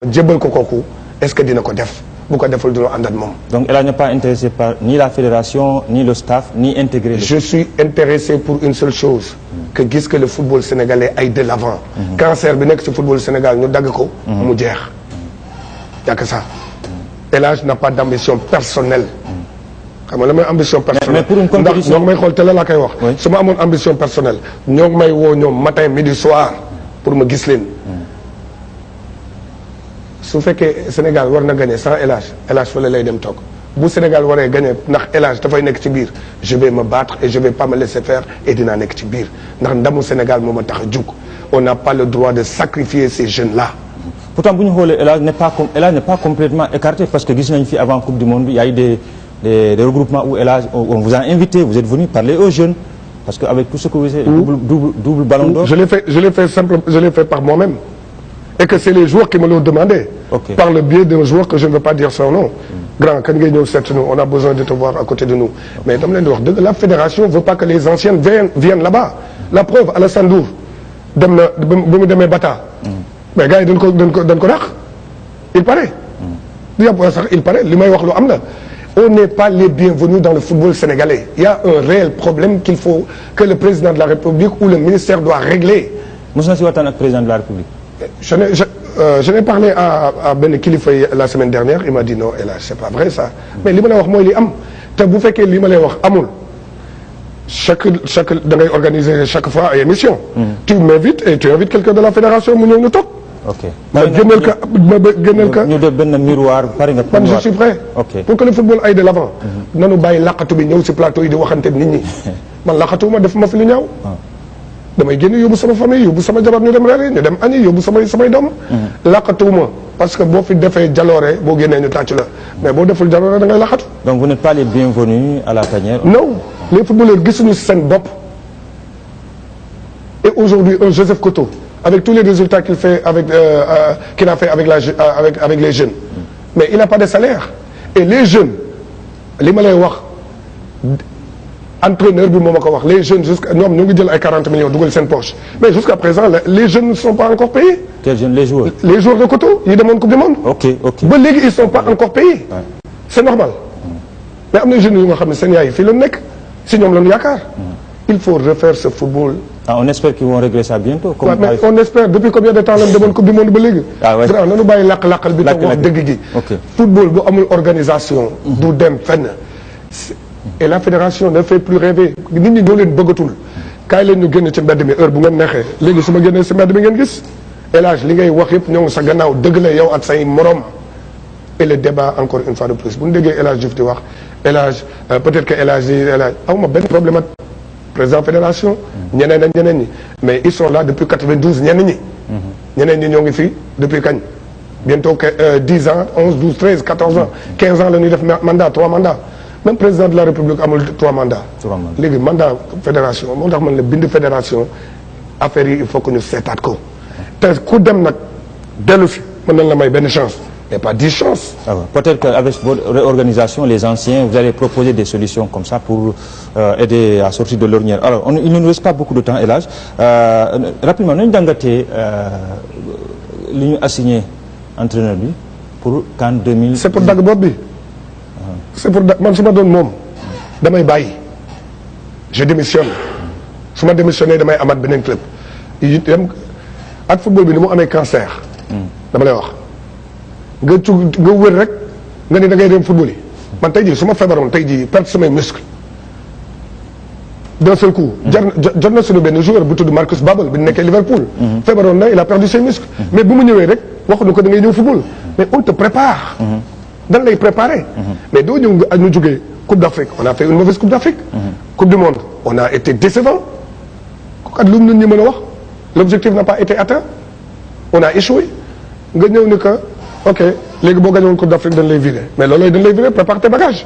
jébbal ko kooku est-ce que dina ko def bu ko deful dina ànd ak moom. Donc elle n'est pas intéressée par ni la fédération ni le staff ni intégrer. Je suis intéressé pour une seule chose. que gis que le football sénégalais aille de l'avant. cancer bi nekk ci football Sénégal ñu dagg ko. mu jeex. y a que ça. El Hadj n'a pas d'ambition personnelle. xam nga la may ambition personnelle. mais pour une compétition ndax ñoo ngi may xool télé laa koy wax. su ma amoon ambition personnelle ñoo ngi may woo ñoom matin midi soir pour ma gis leen. su fekkee Sénégal war na gagner sans El Hadj fële lay dem toog bu Sénégal waree gagner ndax El Hadj dafay nekk ci biir je vais me battre et je vais pas me laisser faire et dinaa nekk ci biir ndax ndamu Sénégal moo ma tax a jug on n'a pas le droit de sacrifier ces jeunes là. Pourtant bu ñu xoolee El Hadj n'est pas complètement écarté parce que gis nañu fi avant Coupe du Monde il y a eu des regroupements où El Hadj on vous a invité vous êtes venu parler aux jeunes parce que avec tout ce que vous savez double ballon d'or. Je l'ai fait par moi-même. Et que c'est les joueurs qui me l'ont demandé. Okay. Par le biais d'un joueur que je ne veux pas dire son nom. Grand, quand nous on a besoin de te voir à côté de nous. Mais la fédération ne veut pas que les anciens viennent là-bas. La preuve, Alassane Ndour, Bata. Mais gars, il paraît. Il paraît. On n'est pas les bienvenus dans le football sénégalais. Il y a un réel problème qu'il faut que le président de la République ou le ministère doit régler. Moussa Siwatan, le président de la République. Je n'ai parlé à Ben Kilifa la semaine dernière, il m'a dit non, Elhadj, c'est pas vrai ça. Mais li ma lay wax mooy li am te bu fekkee li ma lay wax amul chaque da ngay organiser chaque fois ay émission. Tu m'invites et tu invites quelqu'un de la fédération mu ñëw ñu toog. ok ma génneel ka ñu def benn miroir pare nga. man je suis prêt. ok pour que le football aille de l'avant. nanu bàyyi laqatu bi ñëw si plateau yi di waxante nit ñi. man laqatuwuma def ma fi lu ñaaw. damay génn yóbbu sama famille yóbbu sama jabar ñu dem reere ñu dem añi yóbbu samay doom laqatuwuma parce que boo fi defee jaloore boo génnee ñu tàcc la mais boo deful jaloore da ngay laqatu. Donc vous n'êtes pas les bienvenus à la tanière. Non, les footballeurs gisuñu seen bopp. Et aujourd'hui un Joseph Koto avec tous les résultats qu'il fait qu'il a fait avec les jeunes mais il n'a pas de salaire et les jeunes li ma lay wax entraîneur bi moo ma ko wax les jeunes jusqu'à ñoom ñu ngi jël ay 40 millions dugal seen poche mais jusqu'à présent les jeunes ne sont pas encore payés. Quels jeunes? Les joueurs. Les joueurs de Koto yi demoon Coupe du Monde. ok ba léegi ils sont pas encore payés. Ouais. C'est normal. mais am na jeunes yu nga xam ne seen yaay fii la nekk si ñoom la ñu yaakaar. il faut refaire ce football. On espère qu'ils vont régler ça bientôt. Ouais, mais on espère depuis combien de temps lañ demoon Coupe du Monde ba léegi. grand nanu bàyyi làq-làqal bi toog wax dëgg gi. football bu amul organisation. du dem fenn. Et la fédération ne fait plus rêver nit ñi ñoo leen bëggatul kaay leen ñu génn ci mbedd mi heure bu ngeen neexee léegi su ma génnee si mbedd mi ngeen gis El Hadj li ngay wax yëpp ñoo ngi sa gannaaw dëgg la yow ak say morom et le débat encore une fois de plus bu ñu déggee El Hadj Diouf di wax El Hadj peut-être que El Hadj awma benn problème ak président fédération ñeneen ak ñeneen ñi mais ils sont là depuis 92 ñenn ñi ñeneen ñi ñoo ngi fii depuis kañ bientôt 10 ans 11 12 13 14 ans 15 ans la ñuy def mandat 3 mandats. Même président de la République amul 3 mandats. léegi mandat fédération moo tax man la bind fédération affaire yi il faut que ñu seetaat ko. te ku dem nag dellu si mën nañ la may benn chance mais pas 10 chances. Peut-être qu'avec votre réorganisation les anciens vous allez proposer des solutions comme ça pour aider à sortir de l'ornière. Alors il ne nous reste pas beaucoup de temps El Hadj rapidement nañu jàngatee li ñu assigné entraîneur bi pour CAN 2000. c'est pour dagg bopp bi. c'est pour man su ma doon moom damay bàyyi je démissionne su ma démissionné damay amaat beneen club yi dem ak football bi ni mu amee cancer. dama lay wax nga wër rek nga ni da ngay dem football yi man tey jii su ma feebaroon tey jii perte samay muscle d'un seul coup. jot na suñu benn joueur bu tudd Marcus Babbel bi nekkee Liverpool. feebaroon na il a perdu ses muscles. mais bu mu ñëwee rek waxuñu ko da ngay ñëw football mais on te prépare. dañ lay préparer. mais doo ñëw ak ñu jógee Coupe d'Afrique on a fait une mauvaise Coupe d'Afrique. Coupe du Monde on a été décevant. ak lu mu nit ñi mën a wax l'objectif n'a pas été atteint on a échoué nga ñëw ni que ok léegi boo gagné woon Coupe d'Afrique dañ lay virer mais loolu dañ lay virer prépare tes bagages.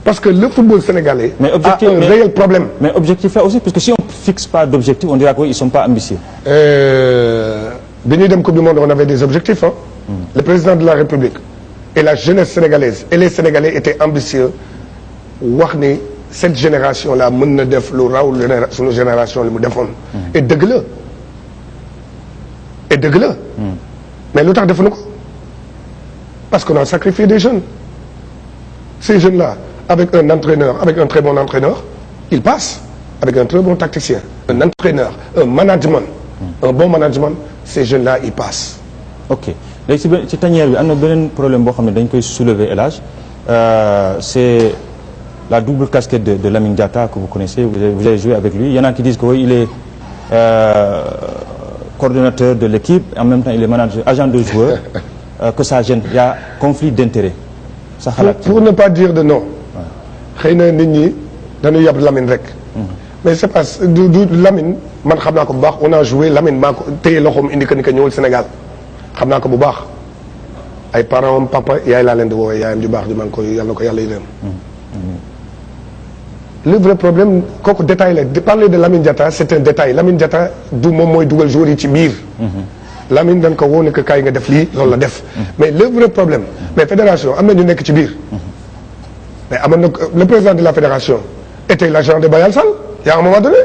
parce que le football sénégalais. a un réel problème. mais objectif là aussi parce que si on fixe pas d'objectif on dira qu'ils sont pas ambitieux. bi ñuy dem Coupe du Monde on avait des objectifs hein. Le président de la République. Et la jeunesse sénégalaise et les Sénégalais étaient ambitieux wax ni cette génération là mën na def lu raw suñu génération li mu defoon. et dëgg la mais lu tax defuñu ko parce qu'on a sacrifié des jeunes. Ces jeunes-là, avec un entraîneur, avec un très bon entraîneur, ils passent. Avec un très bon tacticien, un entraîneur, un management, un bon management, ces jeunes-là, ils passent. Ok léegi ci tanière bi am na beneen problème boo xam ne dañ koy soulever El Hadj c'est la double casquette de Lamine Diatta que vous connaissez, vous avez joué avec lui. Il y en a qui disent que oui, il est coordonnateur de l'équipe, en même temps il est manager, agent de joueur, que ça gêne. Il y a conflit d'intérêt. Pour ne pas dire de non, xëy na nit ñi dañuy yab Lamine rek. Mais c'est pas du Lamine man xam naa ko bu baax on a joué Lamine maa ko téye loxoom indi ko ni ko ñëwul Sénégal xam naa ko bu baax ay parents am papa yaay laa leen di woowee yaayam ju baax ji maa ngi koy yàlla na ko yàlla yërëm. Le vrai problème kooku détail la de parler de Lamine Diatta c'est un détail Lamine Diatta du moom mooy dugal joueur yi ci biir. Lamine dañ ko woo ne que kaay nga def lii loolu la def. Mais le vrai problème mais fédération am na ñu nekk ci biir. Mais amoon na le président de la fédération était l'agent de Bayal Sall il y a un moment donné.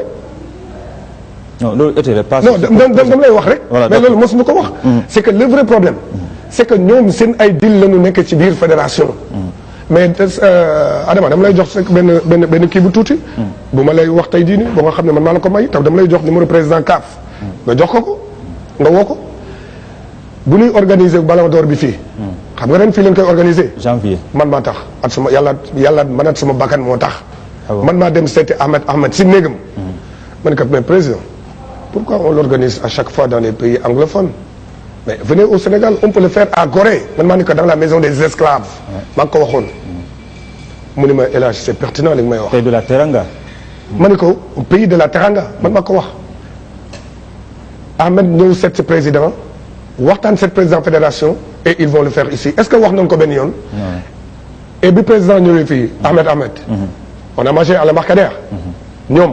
non loolu était pas. non dama lay wax rek. mais loolu mosuma ko wax. c'est que le vrai problème. c'est que ñoom seen ay deal la ñu nekk ci biir fédération. mais Adama dama lay jox benn kii bu tuuti. bu ma lay wax tey jii nii ba nga xam ne man maa la ko may taw dama lay jox numéro président CAF. nga jox ko nga woo ko bu ñuy organiser Ballon d'Or bi fii. xam nga ren fii leen koy organiser. janvier man maa tax at sama yàlla man at sama bakkan moo tax. man maa dem seeti Ahmed si néegam. ma ne ko mais président pourquoi on l'organise à chaque fois dans les pays anglophones. mais venez au Sénégal on peut le faire à Gorée man maa ni ko dans la maison des esclaves. maa ngi ko waxoon. mu ni ma El Hadj c'est pertinent li nga may wax. pays de la Teranga. ma ni ko pays de la Teranga man maa ko wax. Ahmed ñëw seet si président waxtaan seet président fédération et ils vont le faire ici est-ce que wax nañ ko benn yoon. et bi président ñëwee fii Ahmed. on a mangé à l'embarcadère. ñoom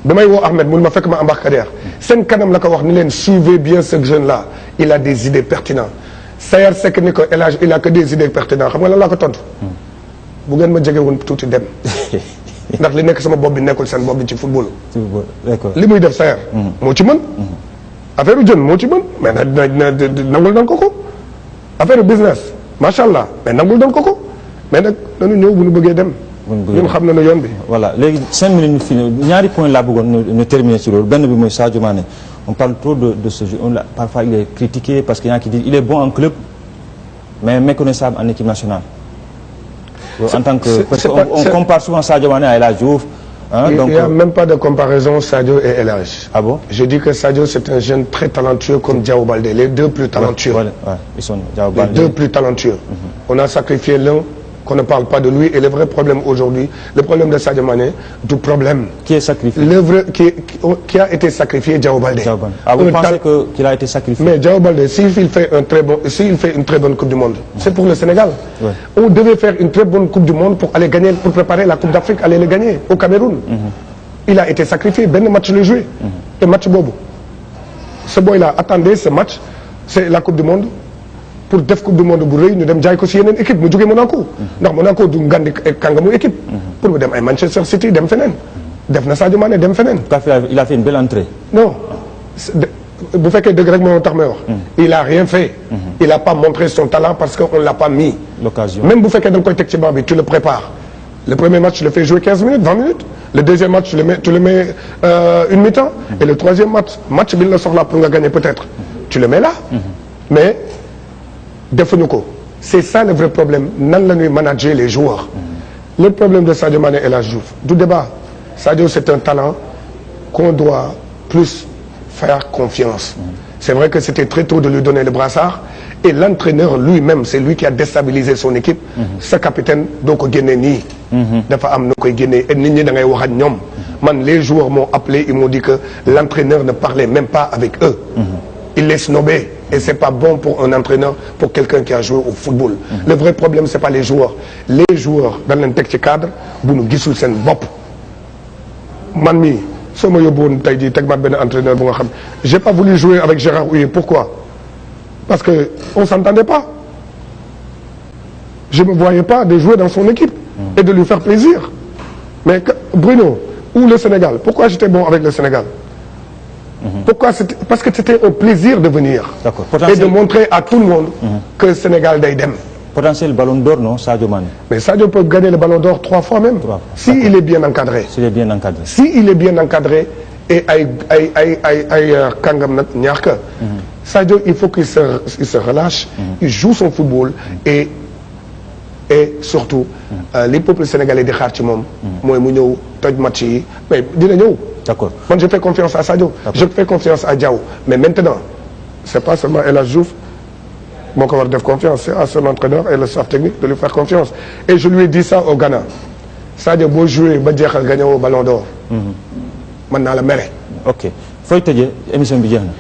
damay woo Ahmed mu ma fekk ma embarcadère seen kanam la ko wax ni leen suivez bien ce jeune là il a des idées pertinentes Sayer Seck ni ko El Hadj il a que des idées pertinentes xam nga lan laa ko tontu. bu ngeen ma jege woon tuuti dem. ndax li nekk sama bopp bi nekkul seen bopp bi ci football. d'accord li muy def Sayer. moo ci mën. affaire u jën moo ci mën mais nangul dan ko affaire business macha allah mais nangul dan ko mais nag dañu ñëw bu ñu bëggee dem. ñun xam nañu yoon bi. voilà léegi 5 minutes ñu fini ñaari point laa bëggoon ñu terminer ci loolu benn bi mooy Sadio Mané on parle trop de ce jeu parfois il est critiqué parce qu'il y en a qui disent il est bon en club mais méconnaissable en équipe nationale. en tant que parce qu'on compare souvent Sadio Mané à El Hadj Diouf. Il n'y a même pas de comparaison Sadio et El Hadj. Ah bon? Je dis que Sadio c'est un jeune très talentueux comme Diao Baldé, les deux plus talentueux. Ils sont Diao Baldé. Les deux plus talentueux. On a sacrifié l'un qu'on ne parle pas de lui et le vrai problème aujourd'hui, le problème de Sadio Mané, du problème. Qui est sacrifié? L'œuvre qui a été sacrifié, Diao Baldé. Ah, vous pensez qu'il a été sacrifié? Mais Diao Baldé, s'il fait une très bonne Coupe du Monde, c'est pour le Sénégal. Ouais. On devait faire une très bonne Coupe du Monde pour aller gagner, pour préparer la Coupe d'Afrique, aller le gagner au Cameroun. Il a été sacrifié, ben match le joué. Et match bobo. Ce boy-là attendait ce match, c'est la Coupe du Monde. Pour def Coupe du Monde bu rëy ñu dem jaay ko si yeneen équipe mu jógee Monaco ndax Monaco du ngandi kàngamu équipe pour mu dem ay Manchester City dem feneen def na Sadio Mané dem feneen. il a fait une belle entrée. non bu fekkee dëgg rek moo tax may wax. il a rien fait. il a pas montré son talent parce que on l'a pas mis. l'occasion même bu fekkee da nga koy teg ci banc bi tu le prépares. le premier match tu le fais jouer 15 minutes 20 minutes. le deuxième match tu le mets une mi-temps. et le troisième match bi la soxla pour nga gagner peut-être. tu le mets là. mais defuñu ko c'est ça le vrai problème nan la ñuy manager les joueurs. le problème de Sadio Mané et El Hadj Diouf du débat Sadio c'est un talent qu'on doit plus faire confiance. c'est vrai que c'était très tôt de lui donner le brassard et l'entraîneur lui-même c'est lui qui a déstabilisé son équipe. sa capitaine doo ko génne nii. dafa am na koy génne et nit ñi da ngay wax ak ñoom. man les joueurs m'ont appelé ils m'ont dit que l'entraîneur ne parlait même pas avec eux. il les snobait. Et c'est pas bon pour un entraîneur, pour quelqu'un qui a joué au football. Le vrai problème, c'est pas les joueurs. Les joueurs, dans leen teg ci cadre, bu nu gisul seen bopp. man mii soo ma yóbbuwoon tey jii teg maat benn entraîneur bu nga xam j'ai pas voulu jouer avec Gérard Houllier. Pourquoi? Parce que on s'entendait pas. Je me voyais pas de jouer dans son équipe et de lui faire plaisir. Mais Bruno ou le Sénégal, pourquoi j'étais bon avec le Sénégal? Pourquoi? Parce que c'était un plaisir de venir et de montrer à tout le monde que le Sénégal day dem. potentiel ballon d'or, non, Sadio Mané? Mais Sadio peut gagner le ballon d'or 3 fois même. 3 fois. S'il est bien encadré. S'il est bien encadré. S'il est bien encadré et kangam nak ñaaka. Sadio, il faut qu'il se relâche, il joue son football et surtout les peuples sénégalais di xaar ci moom mooy mu ñëw toj match yi mais dina ñëw. D'accord. Moi je fais confiance à Sadio, je fais confiance à Diao, mais maintenant c'est pas seulement El Hadji Diouf moo ko war def confiance, c'est à son entraîneur et le staff technique de lui faire confiance. Et je lui ai dit ça au Ghana, Sadio boo joué ba jeexal gagné woo ballon d'or man naa la mere. Ok fooy tëjee émission bi jeex na.